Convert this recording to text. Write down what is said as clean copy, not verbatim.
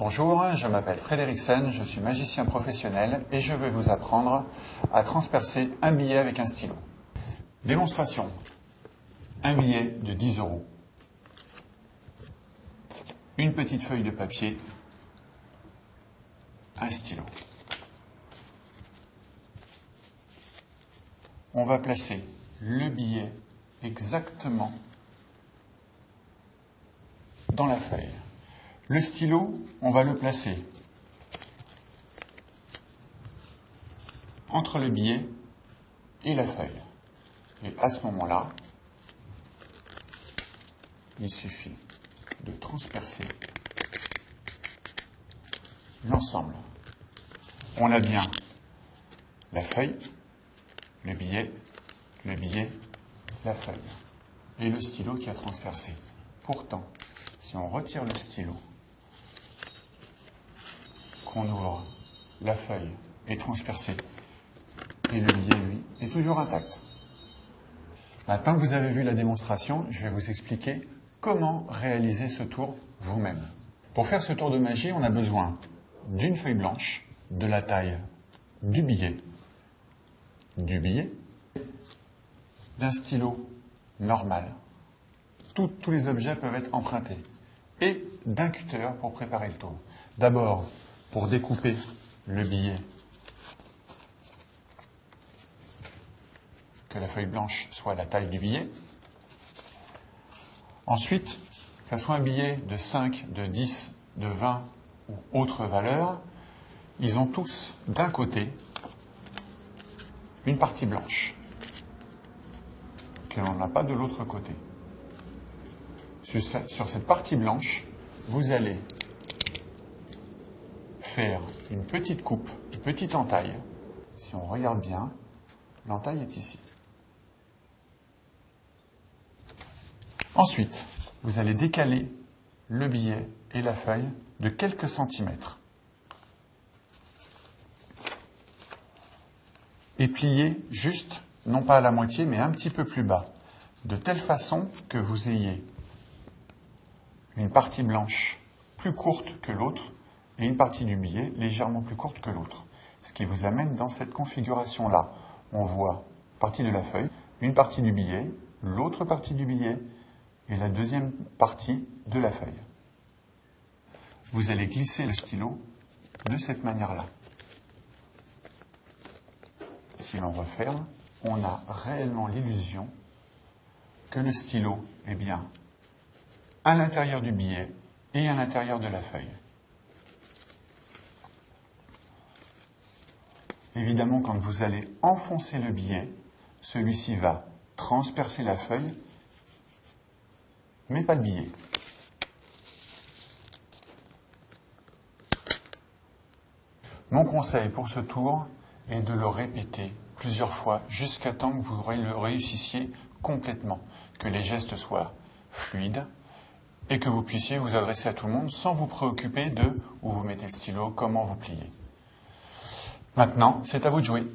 Bonjour, je m'appelle Frédéric Sen, je suis magicien professionnel et je vais vous apprendre à transpercer un billet avec un stylo. Démonstration. Un billet de 10 €. Une petite feuille de papier. Un stylo. On va placer le billet exactement dans la feuille. Le stylo, on va le placer entre le billet et la feuille. Et à ce moment-là, il suffit de transpercer l'ensemble. On a bien la feuille, le billet, la feuille et le stylo qui a transpercé. Pourtant, si on retire le stylo, qu'on ouvre, la feuille est transpercée et le billet, lui, est toujours intact. Maintenant que vous avez vu la démonstration, je vais vous expliquer comment réaliser ce tour vous-même. Pour faire ce tour de magie, on a besoin d'une feuille blanche, de la taille du billet, d'un stylo normal. Tous les objets peuvent être empruntés. Et d'un cutter pour préparer le tour. D'abord, pour découper le billet, que la feuille blanche soit la taille du billet. Ensuite, que ce soit un billet de 5, de 10, de 20 ou autre valeur, ils ont tous d'un côté une partie blanche que l'on n'a pas de l'autre côté. Sur cette partie blanche, vous allez faire une petite coupe, une petite entaille. Si on regarde bien, l'entaille est ici. Ensuite, vous allez décaler le billet et la feuille de quelques centimètres. Et plier juste, non pas à la moitié, mais un petit peu plus bas, de telle façon que vous ayez une partie blanche plus courte que l'autre et une partie du billet légèrement plus courte que l'autre. Ce qui vous amène dans cette configuration-là. On voit une partie de la feuille, une partie du billet, l'autre partie du billet et la deuxième partie de la feuille. Vous allez glisser le stylo de cette manière-là. Si l'on referme, on a réellement l'illusion que le stylo est bien à l'intérieur du billet et à l'intérieur de la feuille. Évidemment, quand vous allez enfoncer le billet, celui-ci va transpercer la feuille, mais pas le billet. Mon conseil pour ce tour est de le répéter plusieurs fois jusqu'à temps que vous le réussissiez complètement, que les gestes soient fluides et que vous puissiez vous adresser à tout le monde sans vous préoccuper de où vous mettez le stylo, comment vous pliez. Maintenant, c'est à vous de jouer.